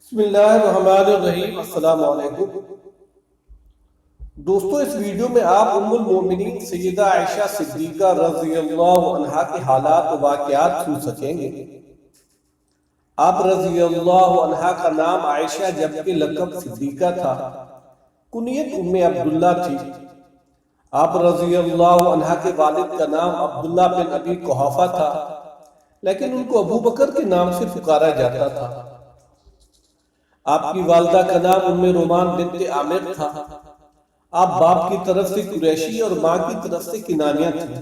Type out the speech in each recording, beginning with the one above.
بسم اللہ الرحمن الرحیم۔ السلام علیکم دوستو، اس ویڈیو میں آپ ام المومنین سیدہ عائشہ صدیقہ رضی اللہ عنہا کے حالات و واقعات سن سکیں گے۔ آپ رضی اللہ عنہا کا نام عائشہ جبکہ لقب صدیقہ تھا، کنیت ام عبداللہ تھی۔ آپ رضی اللہ عنہا کے والد کا نام عبداللہ بن ابی قحافہ تھا، لیکن ان کو ابو بکر کے نام سے پکارا جاتا تھا۔ آپ کی والدہ کا نام ام رومان بنت عامر تھا۔ آپ باپ کی طرف سے قریشی اور ماں کی طرف سے کنانیہ تھی۔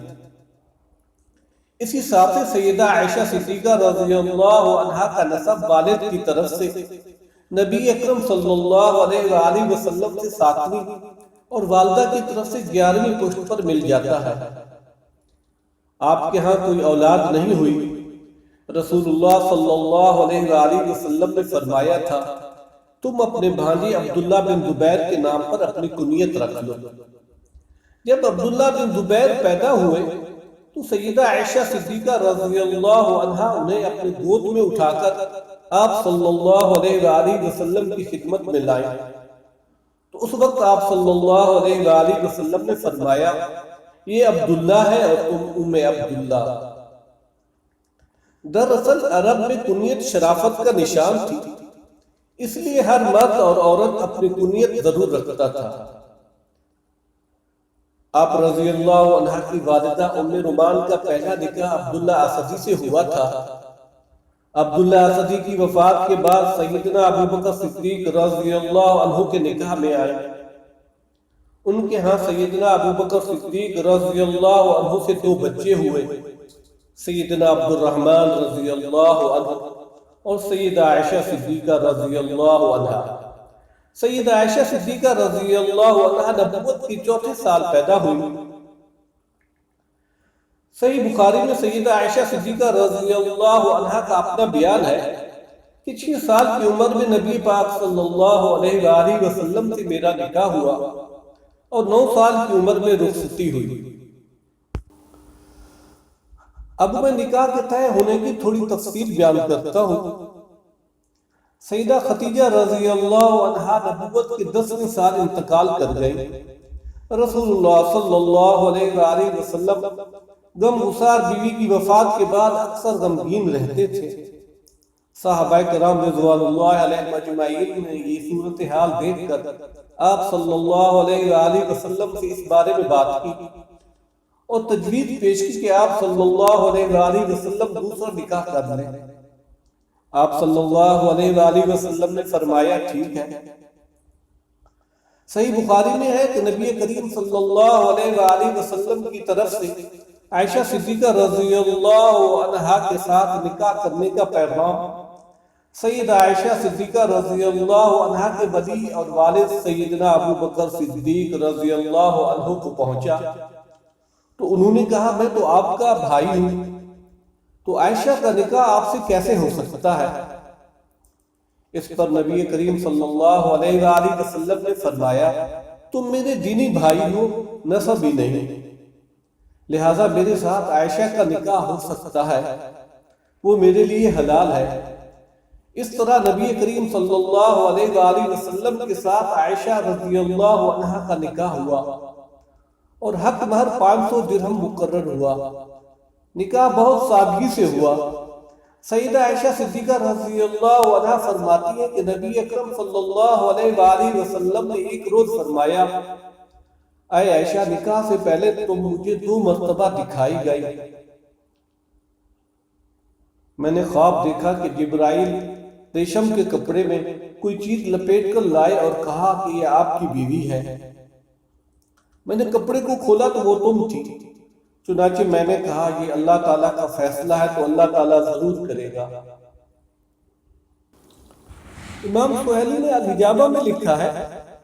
اسی ساتھ سیدہ عائشہ صدیقہ رضی اللہ عنہا کا نسب والد کی طرف سے نبی اکرم صلی اللہ علیہ وآلہ وسلم سے 7ویں اور والدہ کی طرف سے 11ویں پشت پر مل جاتا ہے۔ آپ کے ہاں کوئی اولاد نہیں ہوئی۔ رسول اللہ صلی اللہ علیہ وآلہ وسلم نے فرمایا تھا، تم اپنے بھانجے عبداللہ بن زبیر کے نام پر اپنی کنیت رکھ لو۔ جب عبداللہ بن زبیر پیدا ہوئے تو سیدہ عائشہ صدیقہ رضی اللہ عنہا انہیں اپنے گود میں اٹھا کر آپ صلی اللہ علیہ وآلہ وسلم کی خدمت میں لائیں۔ تو اس وقت آپ صلی اللہ علیہ وآلہ وسلم نے فرمایا، یہ عبداللہ ہے اور تم ام عبداللہ۔ دراصل عرب میں کنیت شرافت کا نشان تھی، اس لیے ہر مرد اور عورت اپنی کنیت ضرور رکھتا تھا۔ آپ رضی اللہ عنہ کی والدہ ام رومان کا پہلا نکاح عبداللہ اسدی سے ہوا تھا۔ عبداللہ اسدی کی وفات کے بعد سیدنا ابو بکر صدیق رضی اللہ عنہ کے نکاح میں آئے۔ ان کے ہاں سیدنا ابو بکر صدیق رضی اللہ عنہ سے 2 بچے ہوئے، سیدنا عبد الرحمن رضی اللہ عنہ اور سیدہ عائشہ صدیقہ رضی اللہ عنہ۔ سیدہ عائشہ صدیقہ رضی اللہ عنہ نبوت کی 4 سال پیدا ہوئی۔ صحیح بخاری میں سیدہ عائشہ صدیقہ رضی اللہ عنہ کا اپنا بیان ہے کہ 6 سال کی عمر میں نبی پاک صلی اللہ علیہ وآلہ وسلم سے میرا نکاح ہوا اور 9 سال کی عمر میں رخصتی ہوئی۔ اب میں نکاح کے طے ہونے کی تھوڑی تفصیل بیان کرتا ہوں۔ سیدہ خدیجہ رضی اللہ عنہا نبوت کے 10ویں سال انتقال کر گئے۔ رسول اللہ صلی اللہ علیہ وآلہ وسلم غم گسار بیوی کی وفات کے بعد اکثر غمگین رہتے تھے۔ صحابہ کرام رضوان اللہ علیہ اجمعین نے یہ صورتحال دیکھ کر آپ صلی اللہ علیہ وآلہ وسلم سے اس بارے میں بات کی اور تجویز پیش کی کہ آپ صلی اللہ علیہ وآلہ وسلم دوسرا نکاح کر لیں۔ آپ صلی اللہ علیہ وآلہ وسلم نے فرمایا، ٹھیک ہے۔ صحیح بخاری میں ہے کہ نبی کریم صلی اللہ علیہ وآلہ وسلم کی طرف سے عائشہ صدیقہ رضی اللہ عنہا کے ساتھ نکاح کرنے کا پیغام سیدہ عائشہ صدیقہ رضی اللہ عنہا کے ولی اور والد سیدنا ابو بکر صدیق رضی اللہ عنہ کو پہنچا تو انہوں نے کہا، میں تو آپ کا بھائی ہوں، تو عائشہ کا نکاح آپ سے کیسے ہو سکتا ہے؟ اس پر نبی کریم صلی اللہ علیہ وآلہ وسلم نے فرمایا، تم میرے دینی بھائی ہو، نسب ہی نہیں، لہٰذا میرے ساتھ عائشہ کا نکاح ہو سکتا ہے، وہ میرے لیے حلال ہے۔ اس طرح نبی کریم صلی اللہ علیہ وآلہ وسلم کے ساتھ عائشہ رضی اللہ عنہا کا نکاح ہوا اور حق مہر 500 درہم مقرر ہوا۔ نکاح بہت سادگی سے ہوا۔ سیدہ عائشہ صدیقہ رضی اللہ عنہا فرماتی ہیں کہ نبی اکرم صلی اللہ علیہ وآلہ وسلم نے ایک روز فرمایا، اے عائشہ، نکاح سے پہلے تم مجھے 2 مرتبہ دکھائی گئی۔ میں نے خواب دیکھا کہ جبرائیل ریشم کے کپڑے میں کوئی چیز لپیٹ کر لائے اور کہا کہ یہ آپ کی بیوی ہے۔ میں نے کپڑے کو کھولا تو وہ تم تھی۔ چنانچہ میں نے کہا، یہ اللہ تعالیٰ کا فیصلہ ہے تو اللہ تعالیٰ ضرور کرے گا۔ امام سہیلی نے الحجابہ میں لکھا ہے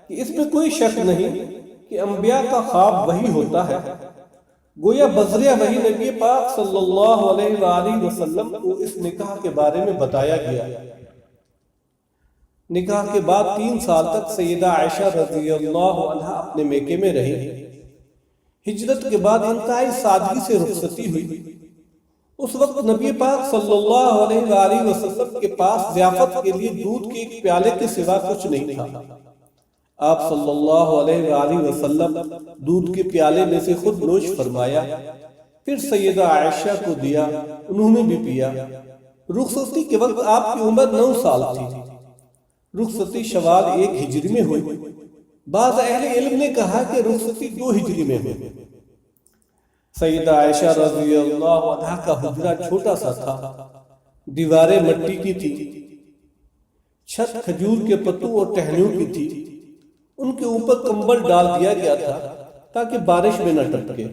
کہ اس میں کوئی شک نہیں کہ انبیاء کا خواب وہی ہوتا ہے، گویا بذریعہ وحی نبی پاک صلی اللہ علیہ وآلہ وسلم کو اس نکاح کے بارے میں بتایا گیا۔ نکاح کے بعد 3 سال تک سیدہ عائشہ رضی اللہ عنہا اپنے میکے میں رہی۔ ہجرت کے بعد انتہائی سادگی سے رخصتی ہوئی۔ اس وقت نبی پاک صلی اللہ علیہ وآلہ وسلم کے پاس ضیافت کے لیے دودھ کے ایک پیالے کے سوا کچھ نہیں تھا۔ آپ صلی اللہ علیہ وآلہ وسلم دودھ کے پیالے میں سے خود نوش فرمایا، پھر سیدہ عائشہ کو دیا، انہوں نے بھی پیا۔ رخصتی کے وقت آپ کی عمر 9 سال تھی۔ رخصتی شوال 1 ہجری میں ہوئی۔ بعض اہل علم نے کہا کہ رخصتی 2 ہجری میں ہوئی۔ سیدہ عائشہ رضی اللہ عنہا کا حجرہ چھوٹا سا تھا، دیواریں مٹی کی تھی، چھت کھجور کے پتوں اور ٹہنیوں کی تھی، ان کے اوپر کمبل ڈال دیا گیا تھا تاکہ بارش میں نہ ٹپکے۔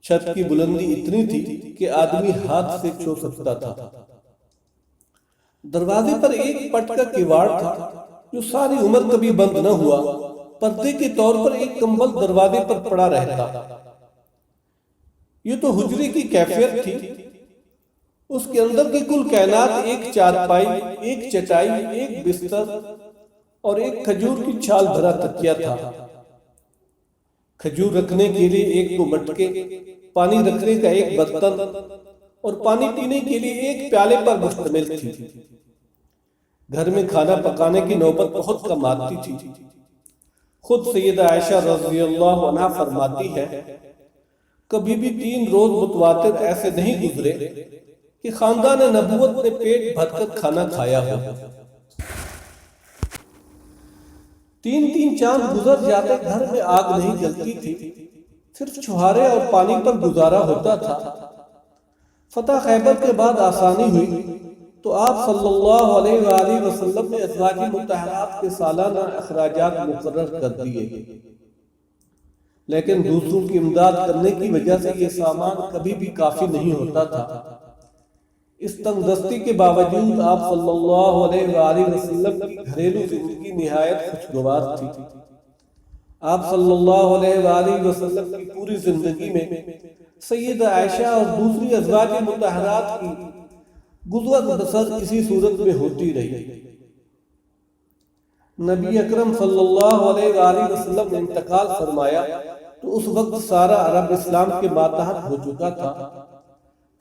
چھت کی بلندی اتنی تھی کہ آدمی ہاتھ سے چھو سکتا تھا۔ دروازے پر ایک پٹ کا کیواڑ تھا جو ساری عمر کبھی بند نہ ہوا، پردے کے طور پر ایک کمبل دروازے پر پڑا رہتا۔ یہ تو حجرے کی کیفیت تھی۔ اس کے اندر کی کل کائنات ایک چارپائی، ایک چٹائی، ایک بستر اور ایک کھجور کی چھال بھرا تکیہ تھا۔ کھجور رکھنے کے لیے ایک دو مٹکے، پانی رکھنے کا ایک برتن اور پانی پینے کے لیے ایک پیالے پر مشتمل تھی۔ گھر میں کھانا پکانے کی نوبت بہت کم آتی تھی۔ خود سیدہ عائشہ رضی اللہ عنہا فرماتی ہے، کبھی بھی 3 روز متواتر ایسے نہیں گزرے کہ خاندان نبوت نے پیٹ بھر کر کھانا کھایا ہو۔ 3 چاند گزر جاتے گھر میں آگ نہیں جلتی تھی، صرف چھہارے اور پانی پر گزارا ہوتا تھا۔ فتح خیبر کے بعد آسانی ہوئی تو آپ صلی اللہ علیہ وآلہ وسلم نے ازواج مطہرات کے سالانہ اخراجات مقرر کر دیے، لیکن دوسروں کی امداد کرنے کی وجہ سے یہ سامان کبھی بھی کافی نہیں ہوتا تھا۔ اس تنگ دستی کے باوجود آپ صلی اللہ علیہ وآلہ وسلم کی گھریلو زندگی نہایت خوشگوار تھی۔ آپ صلی اللہ علیہ وآلہ وسلم کی پوری زندگی میں سیدہ عائشہ اور دوسری ازواج مطہرات کی گزر بسر اسی صورت میں ہوتی رہی۔ نبی اکرم صلی اللہ علیہ وآلہ وسلم نے انتقال فرمایا تو اس وقت سارا عرب اسلام کے ماتحت ہو چکا تھا۔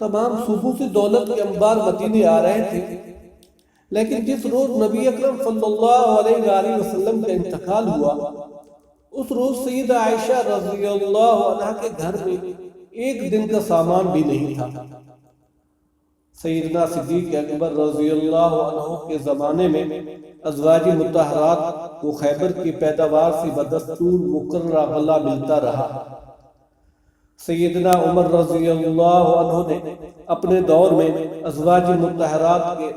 تمام صوبوں سے دولت کے انبار مدینے آ رہے تھے، لیکن جس روز نبی اکرم صلی اللہ علیہ وآلہ وسلم کا انتقال ہوا، اس روز سیدہ عائشہ رضی اللہ عنہا کے گھر میں ایک دن کا سامان بھی نہیں تھا۔ سیدنا صدیق اکبر رضی اللہ عنہ کے زمانے میں ازواج مطہرات کو خیبر کی پیداوار سے بدستور مقررہ غلہ ملتا رہا۔ سیدنا عمر رضی اللہ عنہ نے اپنے دور میں ازواج مطہرات کے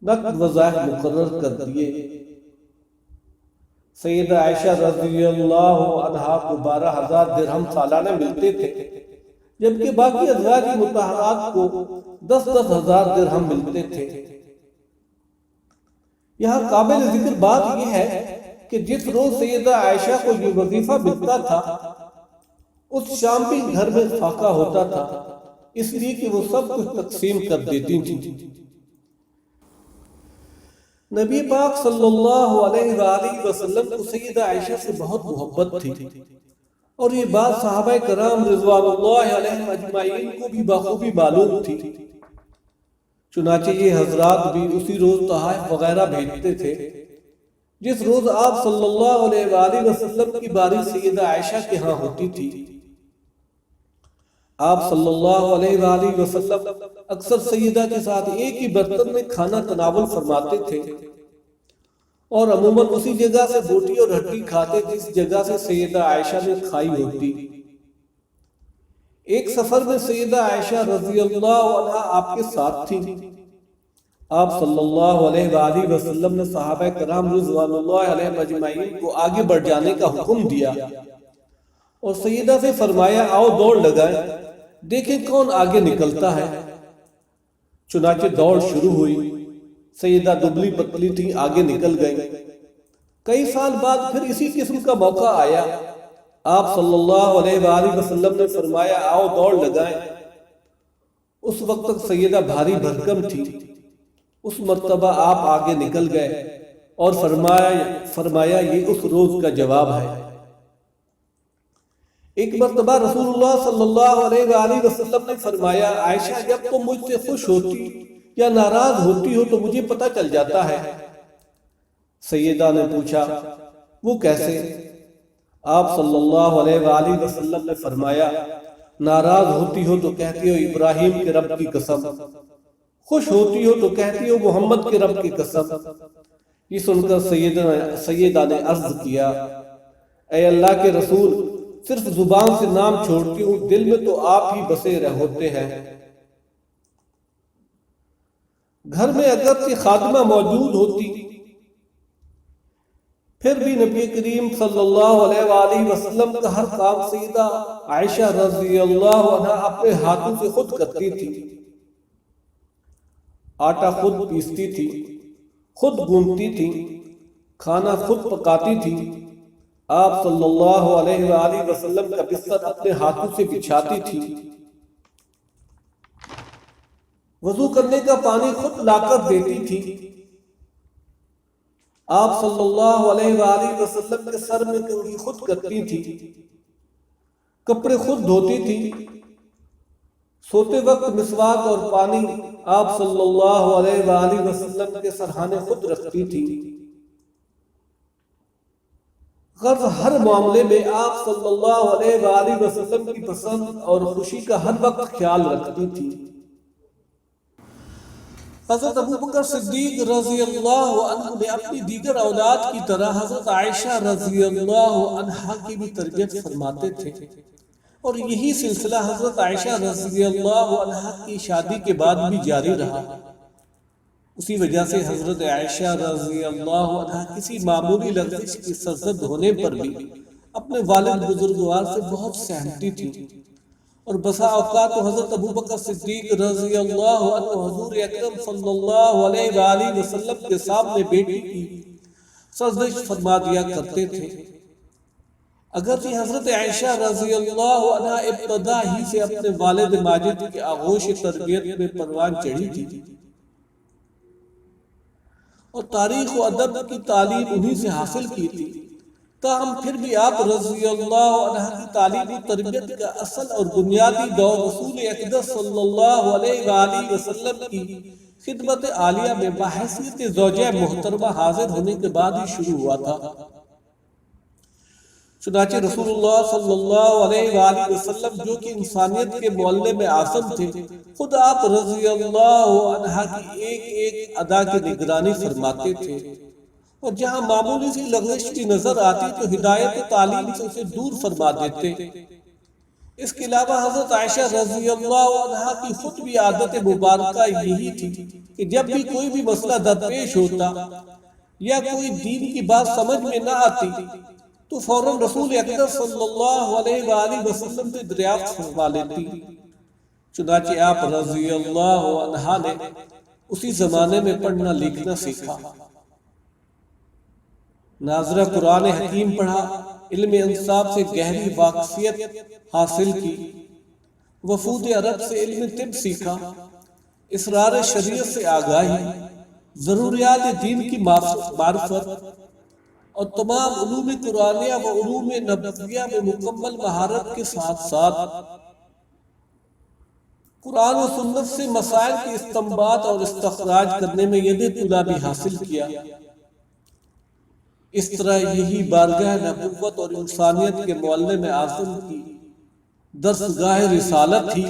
نقد وظائف مقرر کر دیے۔ سیدہ عائشہ رضی اللہ عنہا کو 12,000 درہم سالانہ ملتے تھے، جبکہ باقی ازواج مطہرات کو 10,000 درہم ملتے تھے۔ یہاں قابل ذکر بات یہ ہے کہ جس روز سیدہ عائشہ کو یہ وظیفہ ملتا تھا، اس شام بھی گھر میں فاقہ ہوتا تھا، اس لیے کہ وہ سب کچھ تقسیم کر دیتی تھی۔ نبی پاک صلی اللہ علیہ وآلہ وسلم کو سیدہ عائشہ سے بہت محبت تھی، اور یہ بات صحابہ کرام رضوان اللہ علیہم اجمعین کو بھی بخوبی معلوم تھی۔ چنانچہ یہ حضرات بھی اسی روز تحائف وغیرہ بھیجتے تھے جس روز آپ صلی اللہ علیہ وآلہ وسلم کی باری سیدہ عائشہ کے ہاں ہوتی تھی۔ آپ صلی اللہ علیہ وآلہ وسلم اکثر سیدہ کے ساتھ ایک ہی برتن میں کھانا تناول فرماتے تھے، اور عموماً اسی جگہ سے بوٹی اور ہڈی کھاتے جس جگہ سے سیدہ عائشہ نے کھائی ہوتی۔ ایک سفر میں سیدہ عائشہ رضی اللہ عنہا آپ کے ساتھ تھی۔ آپ صلی اللہ علیہ وآلہ وسلم نے صحابہ کرام رضوان اللہ علیہ اجمعین کو آگے بڑھ جانے کا حکم دیا اور سیدہ سے فرمایا، آؤ دوڑ لگائیں، دیکھیں کون آگے نکلتا ہے۔ چنانچہ دوڑ شروع ہوئی۔ سیدہ دبلی پتلی تھی، آگے نکل گئی۔ کئی سال بعد پھر اسی قسم کا موقع آیا۔ آپ صلی اللہ علیہ وآلہ وسلم نے فرمایا، آؤ دوڑ لگائیں۔ اس وقت تک سیدہ بھاری بھرکم تھی۔ اس مرتبہ آپ آگے نکل گئے اور فرمایا یہ اس روز کا جواب ہے۔ ایک مرتبہ رسول اللہ صلی اللہ علیہ وآلہ وسلم نے فرمایا، عائشہ جب تم مجھ سے خوش ہوتی یا ناراض ہوتی ہو تو مجھے پتہ چل جاتا ہے۔ سیدہ نے پوچھا، وہ کیسے؟ آپ صلی اللہ علیہ وآلہ وسلم نے فرمایا، ناراض ہوتی ہو تو کہتی ہو ابراہیم کے رب کی قسم، خوش ہوتی ہو تو کہتی ہو محمد کے رب کی قسم۔ یہ سن کر سیدہ نے عرض کیا، اے اللہ کے رسول، صرف زبان سے نام چھوڑتی ہوں، دل میں تو آپ ہی بسے ہوتے ہیں۔ گھر میں اگرچہ خادمہ موجود ہوتی پھر بھی نبی کریم صلی اللہ علیہ وآلہ وسلم کا ہر کام سیدہ عائشہ رضی اللہ عنہا اپنے ہاتھوں سے خود کرتی تھی۔ آٹا خود پیستی تھی، خود گوندتی تھی، کھانا خود پکاتی تھی۔ آپ صلی اللہ علیہ وآلہ وسلم کا بستر اپنے ہاتھوں سے بچھاتی تھی۔ وضو کرنے کا پانی خود لا کر دیتی تھی۔ آپ صلی اللہ علیہ وآلہ وسلم کے سر میں کنگھی خود کرتی تھی، کپڑے خود دھوتی تھی، سوتے وقت مسواک اور پانی آپ صلی اللہ علیہ وآلہ وسلم کے سرہانے خود رکھتی تھی۔ غرض ہر معاملے میں آپ صلی اللہ علیہ وآلہ وسلم کی پسند اور خوشی کا ہر وقت خیال رکھتی تھی۔ حضرت ابوبکر صدیق رضی اللہ عنہ نے اپنی دیگر اولاد کی طرح حضرت عائشہ رضی اللہ عنہا کی بھی تربیت فرماتے تھے، اور یہی سلسلہ حضرت عائشہ رضی اللہ عنہا کی شادی کے بعد بھی جاری رہا۔ اسی وجہ سے حضرت عائشہ رضی اللہ عنہا کسی معمولی لغزش کی سرزد ہونے پر بھی اپنے والد بزرگوار سے بہت سہمتی تھی، اور بسا اوقات تو حضرت ابوبکر صدیق رضی اللہ عنہ حضور اکرم صلی اللہ علیہ وآلہ وسلم کے سامنے بیٹی کی سرزش فرما دیا کرتے تھے۔ اگرچہ حضرت عائشہ رضی اللہ عنہ ابتدا ہی سے اپنے والد ماجد کے آغوش تربیت میں پروان چڑھی تھی، اور تاریخ و ادب کی تعلیم انہی سے حاصل کی تھی، تاہم پھر بھی آپ رضی اللہ عنہ کی تعلیم و تربیت کا اصل اور بنیادی دور رسول اقدس صلی اللہ علیہ وآلہ وسلم کی خدمت عالیہ میں بحیثیت زوجہ محترمہ حاضر ہونے کے بعد ہی شروع ہوا تھا۔ چنانچہ رسول اللہ صلی اللہ علیہ وآلہ وسلم جو کہ انسانیت کے معلم اعظم تھے، خود آپ رضی اللہ عنہ کی ایک ایک ادا کی نگرانی فرماتے تھے، اور جہاں معمولی سی لغزش کی نظر آتی تو ہدایت و تعلیم سے اسے دور فرما دیتے۔ اس کے علاوہ حضرت عائشہ رضی اللہ عنہ کی خود بھی عادت مبارکہ یہی تھی کہ جب بھی کوئی بھی مسئلہ درپیش ہوتا یا کوئی دین کی بات سمجھ میں نہ آتی تو فوراً رسول اقدس صلی اللہ علیہ وآلہ وسلم سے دریافت فرما لیتی۔ چنانچہ آپ رضی اللہ عنہ نے اسی زمانے میں پڑھنا لکھنا سیکھا، ناظرہ قرآن حکیم پڑھا، علم انصاف سے گہری واقفیت حاصل کی، وفود عرب سے علم طب سیکھا، اسرار شریعت سے آگاہی، ضروریات دین کی معرفت، اور تمام علوم قرآنیہ و علوم نبویہ میں مکمل مہارت کے ساتھ ساتھ قرآن و سنت سے مسائل کی استنباط اور استخراج کرنے میں ید طلا بھی حاصل کیا۔ اس طرح یہی بارگاہ نبوت اور انسانیت کے معلم اعظم کی درسگاہ رسالت ہی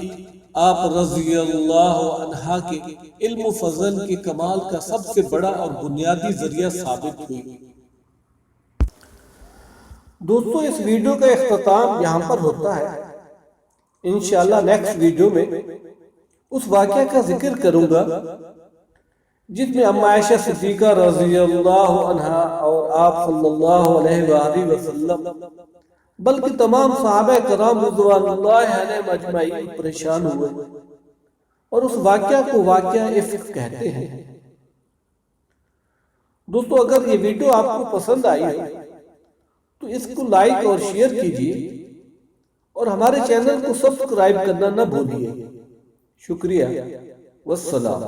آپ رضی اللہ عنہ کے علم و فضل کے کمال کا سب سے بڑا اور بنیادی ذریعہ ثابت ہوئی۔ دوستو، اس ویڈیو کا اختتام یہاں پر ہوتا ہے۔ انشاءاللہ نیکسٹ ویڈیو میں اس واقعہ کا ذکر کروں گا جس میں ام عائشہ صدیقہ رضی اللہ عنہا اور آپ صلی اللہ علیہ وآلہ وسلم بلکہ تمام صحابہ کرام رضوان اللہ علیہم اجمعین پریشان ہوئے، اور اس واقعہ کو واقعہ افک کہتے ہیں۔ دوستو، اگر یہ ویڈیو آپ کو پسند آئی ہے تو اس کو لائک اور شیئر کیجئے، اور ہمارے چینل کو سبسکرائب کرنا نہ بھولیے۔ شکریہ، والسلام۔